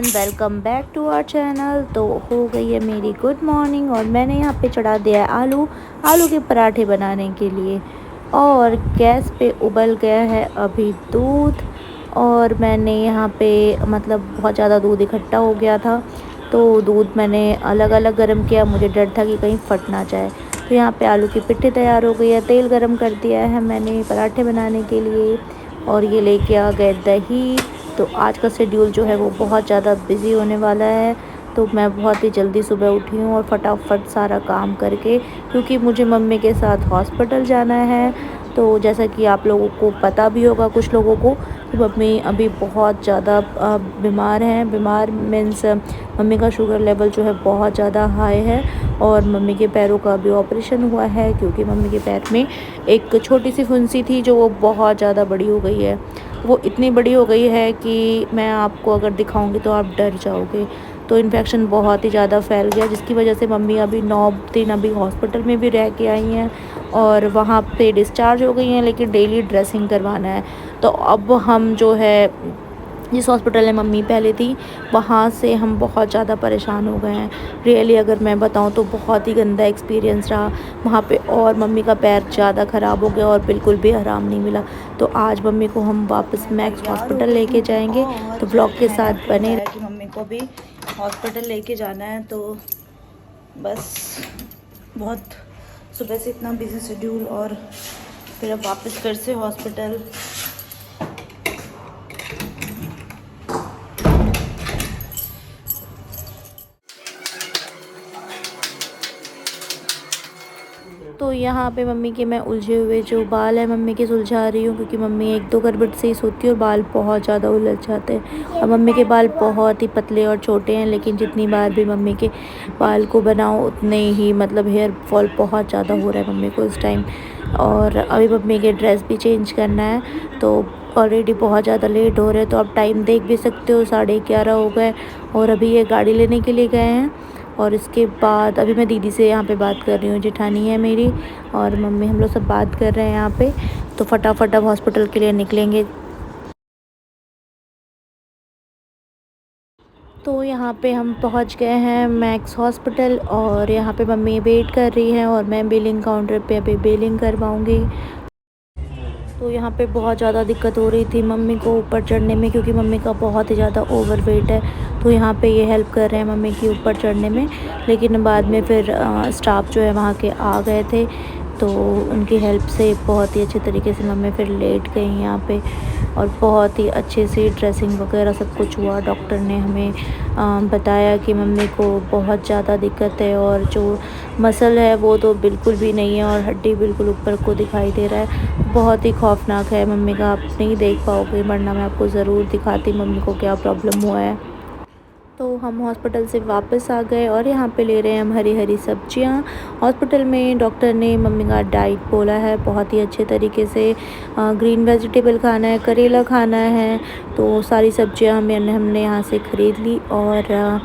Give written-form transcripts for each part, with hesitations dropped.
Welcome back to our channel. तो हो गई है मेरी गुड मॉर्निंग और मैंने यहाँ पे चढ़ा दिया है आलू के पराठे बनाने के लिए। और गैस पे उबल गया है अभी दूध। और मैंने यहाँ पे मतलब बहुत ज़्यादा दूध इकट्ठा हो गया था, तो दूध मैंने अलग अलग गर्म किया। मुझे डर था कि कहीं फट ना जाए। तो यहाँ पे आलू की पिट्ठी तैयार हो गई है। तेल गरम कर दिया है मैंने पराठे बनाने के लिए। और ये लेके आ गए दही। तो आज का शेड्यूल जो है वो बहुत ज़्यादा बिज़ी होने वाला है। तो मैं बहुत ही जल्दी सुबह उठी हूँ और फटाफट सारा काम करके, क्योंकि मुझे मम्मी के साथ हॉस्पिटल जाना है। तो जैसा कि आप लोगों को पता भी होगा, कुछ लोगों को, कि मम्मी अभी बहुत ज़्यादा बीमार हैं। बीमार मीन्स मम्मी का शुगर लेवल जो है बहुत ज़्यादा हाई है। और मम्मी के पैरों का भी ऑपरेशन हुआ है, क्योंकि मम्मी के पैर में एक छोटी सी फुंसी थी जो वो बहुत ज़्यादा बड़ी हो गई है। वो इतनी बड़ी हो गई है कि मैं आपको अगर दिखाऊंगी तो आप डर जाओगे। तो इन्फेक्शन बहुत ही ज़्यादा फैल गया, जिसकी वजह से मम्मी अभी 9 दिन अभी हॉस्पिटल में भी रह के आई हैं और वहाँ पे डिस्चार्ज हो गई हैं, लेकिन डेली ड्रेसिंग करवाना है। तो अब हम जो है जिस हॉस्पिटल में मम्मी पहले थी, वहाँ से हम बहुत ज़्यादा परेशान हो गए हैं। रियली अगर मैं बताऊँ तो बहुत ही गंदा एक्सपीरियंस रहा वहाँ पे। और मम्मी का पैर ज़्यादा ख़राब हो गया और बिल्कुल भी आराम नहीं मिला। तो आज मम्मी को हम वापस मैक्स हॉस्पिटल लेके जाएंगे। तो ब्लॉग के साथ बने रहे कि मम्मी को भी हॉस्पिटल लेके जाना है। तो बस बहुत सुबह से इतना बिजी शेड्यूल, और फिर अब वापस फिर से हॉस्पिटल। तो यहाँ पे मम्मी के मैं उलझे हुए जो बाल है मम्मी के सुलझा रही हूँ, क्योंकि मम्मी 1-2 करवट से ही सोती है और बाल बहुत ज़्यादा उलझ जाते हैं। और मम्मी के बाल बहुत ही पतले और छोटे हैं, लेकिन जितनी बार भी मम्मी के बाल को बनाओ उतने ही मतलब हेयर फॉल बहुत ज़्यादा हो रहा है मम्मी को इस टाइम। और अभी मम्मी के ड्रेस भी चेंज करना है, तो ऑलरेडी बहुत ज़्यादा लेट हो रहे हैं। तो आप टाइम देख भी सकते हो, 11:30 हो गए। और अभी ये गाड़ी लेने के लिए गए हैं। और इसके बाद अभी मैं दीदी से यहाँ पे बात कर रही हूँ, जेठानी है मेरी और मम्मी, हम लोग सब बात कर रहे हैं यहाँ पे। तो फटाफट अब हॉस्पिटल के लिए निकलेंगे। तो यहाँ पे हम पहुँच गए हैं मैक्स हॉस्पिटल, और यहाँ पे मम्मी वेट कर रही है और मैं बिलिंग काउंटर पे अभी बिलिंग करवाऊँगी। तो यहाँ पे बहुत ज़्यादा दिक्कत हो रही थी मम्मी को ऊपर चढ़ने में, क्योंकि मम्मी का बहुत ही ज़्यादा ओवर वेट है। तो यहाँ पे ये हेल्प कर रहे हैं मम्मी की ऊपर चढ़ने में। लेकिन बाद में फिर स्टाफ जो है वहाँ के आ गए थे, तो उनकी हेल्प से बहुत ही अच्छे तरीके से मम्मी फिर लेट गई यहाँ पे। और बहुत ही अच्छे से ड्रेसिंग वगैरह सब कुछ हुआ। डॉक्टर ने हमें बताया कि मम्मी को बहुत ज़्यादा दिक्कत है, और जो मसल है वो तो बिल्कुल भी नहीं है, और हड्डी बिल्कुल ऊपर को दिखाई दे रहा है। बहुत ही खौफनाक है मम्मी का, आप नहीं देख पाओगे, वरना मैं आपको ज़रूर दिखाती मम्मी को क्या प्रॉब्लम हुआ है। तो हम हॉस्पिटल से वापस आ गए और यहाँ पे ले रहे हैं हम हरी हरी सब्जियाँ। हॉस्पिटल में डॉक्टर ने मम्मी का डाइट बोला है बहुत ही अच्छे तरीके से। ग्रीन वेजिटेबल खाना है, करेला खाना है। तो सारी सब्जियाँ हमने यहाँ से ख़रीद ली। और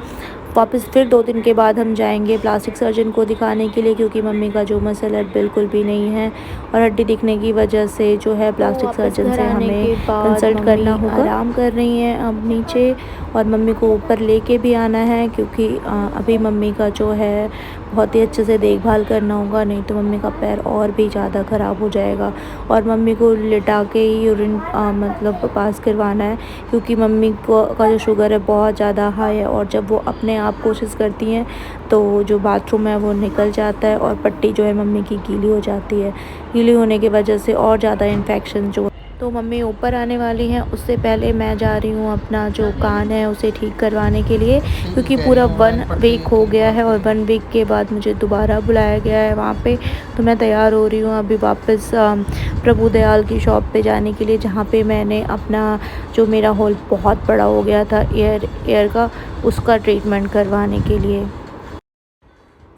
वापस फिर 2 दिन के बाद हम जाएंगे प्लास्टिक सर्जन को दिखाने के लिए, क्योंकि मम्मी का जो मसल है बिल्कुल भी नहीं है, और हड्डी दिखने की वजह से जो है प्लास्टिक सर्जन से हमें कंसल्ट करना होगा। आराम कर रही हैं अब नीचे, और मम्मी को ऊपर लेके भी आना है, क्योंकि अभी मम्मी का जो है बहुत ही अच्छे से देखभाल करना होगा, नहीं तो मम्मी का पैर और भी ज़्यादा ख़राब हो जाएगा। और मम्मी को लिटा के ही यूरिन मतलब पास करवाना है, क्योंकि मम्मी को का जो शुगर है बहुत ज़्यादा हाई है। और जब वो अपने आप कोशिश करती हैं तो जो बाथरूम है वो निकल जाता है, और पट्टी जो है मम्मी की गीली हो जाती है। गीली होने की वजह से और ज़्यादा इन्फेक्शन जो, तो मम्मी ऊपर आने वाली हैं, उससे पहले मैं जा रही हूँ अपना जो कान है उसे ठीक करवाने के लिए, क्योंकि पूरा 1 वीक हो गया है और 1 वीक के बाद मुझे दोबारा बुलाया गया है वहाँ पे। तो मैं तैयार हो रही हूँ अभी वापस प्रभु दयाल की शॉप पे जाने के लिए, जहाँ पे मैंने अपना जो मेरा होल बहुत बड़ा हो गया था ईयर का, उसका ट्रीटमेंट करवाने के लिए।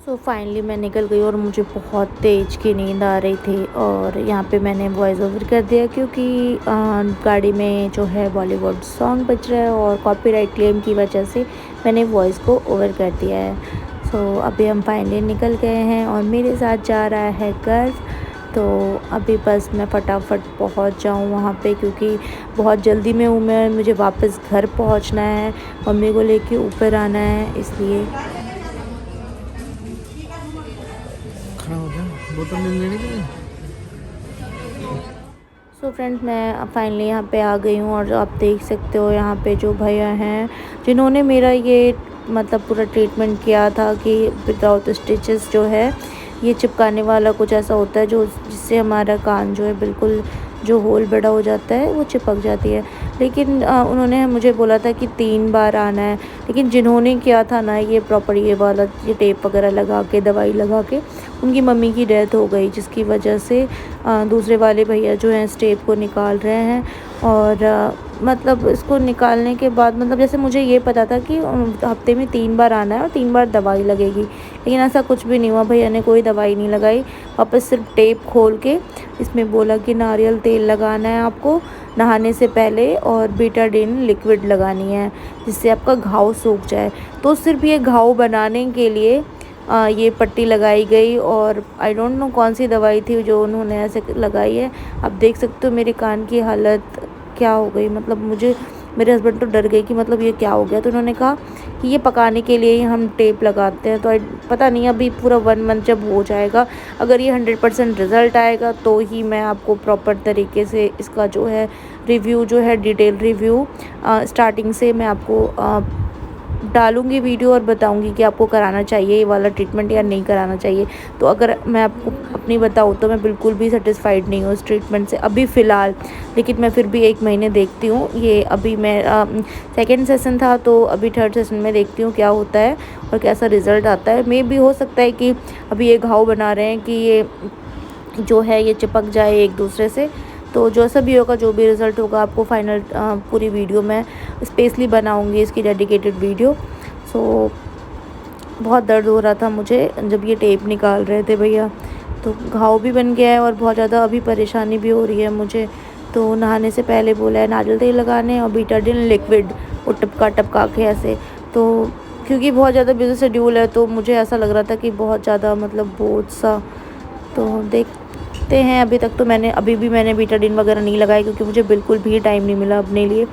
सो फाइनली मैं निकल गई, और मुझे बहुत तेज़ की नींद आ रही थी। और यहाँ पे मैंने वॉइस ओवर कर दिया, क्योंकि गाड़ी में जो है बॉलीवुड सॉन्ग बज रहा है, और कॉपीराइट क्लेम की वजह से मैंने वॉइस को ओवर कर दिया है। सो अभी हम फाइनली निकल गए हैं, और मेरे साथ जा रहा है गर्व। तो अभी बस मैं फटाफट पहुंच जाऊं वहां पे, क्योंकि बहुत जल्दी में हूँ मैं, मुझे वापस घर पहुंचना है, मम्मी को लेके ऊपर आना है, इसलिए। खड़ा हो गया बोतल लेने के लिए। सो फ्रेंड्स, मैं फाइनली यहाँ पे आ गई हूँ और आप देख सकते हो यहाँ पे जो भैया हैं जिन्होंने मेरा ये मतलब पूरा ट्रीटमेंट किया था कि विदाउट स्टिचेस जो है ये चिपकाने वाला कुछ ऐसा होता है जो जिससे हमारा कान जो है बिल्कुल जो होल बड़ा हो जाता है वो चिपक जाती है। लेकिन उन्होंने मुझे बोला था कि 3 बार आना है, लेकिन जिन्होंने किया था ना ये प्रॉपर ये वाला ये टेप वगैरह लगा के दवाई लगा के उनकी मम्मी की डेथ हो गई, जिसकी वजह से दूसरे वाले भैया जो हैं इस टेप को निकाल रहे हैं। और मतलब इसको निकालने के बाद मतलब जैसे मुझे ये पता था कि हफ्ते में 3 बार आना है और 3 बार दवाई लगेगी, लेकिन ऐसा कुछ भी नहीं हुआ। भैया ने कोई दवाई नहीं लगाई, वापस सिर्फ टेप खोल के इसमें बोला कि नारियल तेल लगाना है आपको नहाने से पहले और बीटाडीन लिक्विड लगानी है जिससे आपका घाव सूख जाए। तो सिर्फ ये घाव बनाने के लिए ये पट्टी लगाई गई, और आई डोंट नो कौन सी दवाई थी जो उन्होंने ऐसे लगाई है। आप देख सकते हो मेरे कान की हालत क्या हो गई, मतलब मुझे मेरे हस्बैंड तो डर गए कि मतलब ये क्या हो गया। तो उन्होंने कहा कि ये पकाने के लिए ही हम टेप लगाते हैं। तो पता नहीं अभी पूरा 1 मंथ जब हो जाएगा, अगर ये 100% रिज़ल्ट आएगा तो ही मैं आपको प्रॉपर तरीके से इसका जो है रिव्यू जो है डिटेल रिव्यू स्टार्टिंग से मैं आपको डालूंगी वीडियो और बताऊंगी कि आपको कराना चाहिए ये वाला ट्रीटमेंट या नहीं कराना चाहिए। तो अगर मैं आपको अपनी बताऊँ तो मैं बिल्कुल भी सेटिस्फाइड नहीं हूँ इस ट्रीटमेंट से अभी फ़िलहाल, लेकिन मैं फिर भी 1 महीने देखती हूँ। ये अभी मैं 2nd सेशन था, तो अभी 3rd सेशन में देखती हूँ क्या होता है और कैसा रिज़ल्ट आता है। मे भी हो सकता है कि अभी ये घाव बना रहे हैं कि ये जो है ये चिपक जाए एक दूसरे से। तो जैसा भी होगा, जो भी रिज़ल्ट होगा, आपको फाइनल पूरी वीडियो मैं स्पेशली बनाऊंगी इसकी डेडिकेटेड वीडियो। सो बहुत दर्द हो रहा था मुझे जब ये टेप निकाल रहे थे भैया, तो घाव भी बन गया है और बहुत ज़्यादा अभी परेशानी भी हो रही है मुझे। तो नहाने से पहले बोला है नारियल तेल लगाने और बीटाडीन लिक्विड वो टपका टपका के ऐसे। तो क्योंकि बहुत ज़्यादा बिजी शेड्यूल है तो मुझे ऐसा लग रहा था कि बहुत ज़्यादा मतलब बोझ सा। तो देखते हैं, अभी भी मैंने बीटाडीन वगैरह नहीं लगाई क्योंकि मुझे बिल्कुल भी टाइम नहीं मिला अपने लिए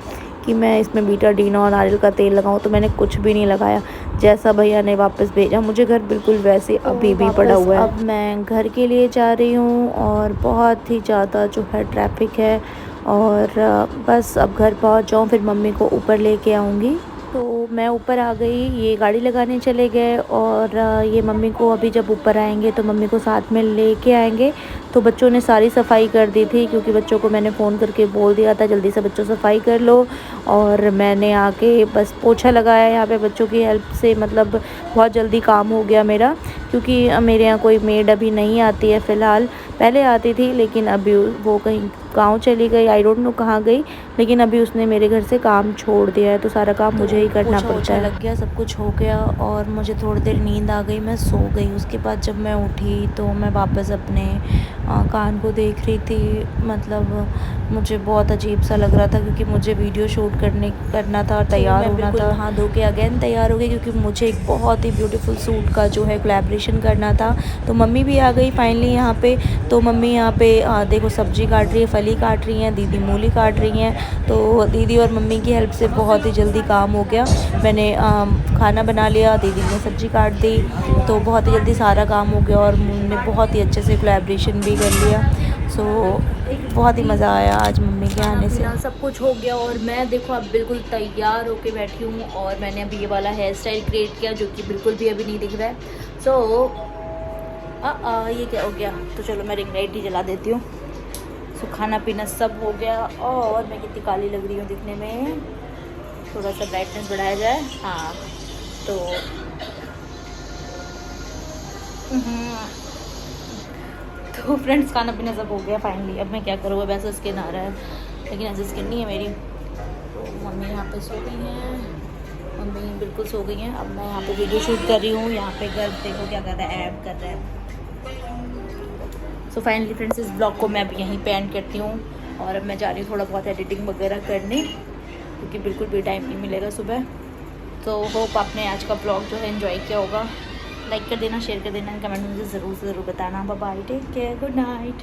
कि मैं इसमें बीटाडीन और नारियल का तेल लगाऊं। तो मैंने कुछ भी नहीं लगाया, जैसा भैया ने वापस भेजा मुझे घर बिल्कुल वैसे अभी भी पड़ा हुआ है। अब मैं घर के लिए जा रही हूँ और बहुत ही ज़्यादा जो है ट्रैफिक है, और बस अब घर पहुँच जाऊँ फिर मम्मी को ऊपर लेके आऊँगी। तो मैं ऊपर आ गई, ये गाड़ी लगाने चले गए, और ये मम्मी को अभी जब ऊपर आएंगे तो मम्मी को साथ में लेके आएंगे। तो बच्चों ने सारी सफाई कर दी थी क्योंकि बच्चों को मैंने फ़ोन करके बोल दिया था जल्दी से बच्चों सफाई कर लो, और मैंने आके बस पोछा लगाया यहाँ पे बच्चों की हेल्प से। मतलब बहुत जल्दी काम हो गया मेरा, क्योंकि मेरे यहाँ कोई मेड अभी नहीं आती है फ़िलहाल। पहले आती थी लेकिन अभी वो कहीं गांव चली गई, आई डोंट नो कहाँ गई, लेकिन अभी उसने मेरे घर से काम छोड़ दिया है तो सारा काम मुझे ही करना पड़ता है। लग गया, सब कुछ हो गया और मुझे थोड़ी देर नींद आ गई, मैं सो गई। उसके बाद जब मैं उठी तो मैं वापस अपने कान को देख रही थी। मतलब मुझे बहुत अजीब सा लग रहा था क्योंकि मुझे वीडियो शूट करना था, तैयार होना था। नहा धो के अगेन तैयार हो गई क्योंकि मुझे एक बहुत ही ब्यूटीफुल सूट का जो है कोलैबोरेशन करना था। तो मम्मी भी आ गई फाइनली यहाँ पे। तो मम्मी यहाँ पे देखो सब्जी काट रही है, फली काट रही हैं, दीदी मूली काट रही हैं। तो दीदी और मम्मी की हेल्प से बहुत ही जल्दी काम हो गया। मैंने खाना बना लिया, दीदी ने सब्जी काट दी, तो बहुत ही जल्दी सारा काम हो गया और हमने बहुत ही अच्छे से कोलैबोरेशन भी कर लिया। सो बहुत ही मज़ा आया आज मम्मी के आने से। सब कुछ हो गया और मैं देखो अब बिल्कुल तैयार होके बैठी हूँ, और मैंने अभी ये वाला हेयर स्टाइल क्रिएट किया जो कि बिल्कुल भी अभी नहीं दिख रहा है। सो ये क्या हो गया, तो चलो मैं रिंग लाइट ही जला देती हूँ। सो खाना पीना सब हो गया, और मैं कितनी काली लग रही हूँ दिखने में, थोड़ा सा ब्राइटनेस बढ़ाया जाए। हाँ तो तो फ्रेंड्स खाना पीना सब हो गया फाइनली। अब मैं क्या करूँगा, वैसे स्किन आ रहा है लेकिन ऐसी स्किन नहीं है मेरी। तो मम्मी यहाँ पे सो गई हैं, मम्मी बिल्कुल सो गई हैं। अब मैं यहाँ पे वीडियो शूट कर रही हूँ, यहाँ पे गर्ल देखो क्या कर रहा है, ऐड कर रहा है। सो फाइनली फ्रेंड्स इस ब्लॉग को मैं अब यहीं पे एंड करती हूँ, और अब मैं जा रही हूँ थोड़ा बहुत एडिटिंग वगैरह करने क्योंकि बिल्कुल भी टाइम नहीं मिलेगा सुबह। तो होप आपने आज का ब्लॉग जो है एंजॉय किया होगा। लाइक कर देना, शेयर कर देना, कमेंट में मुझे ज़रूर से ज़रूर बताना। Bye bye, take care, good night.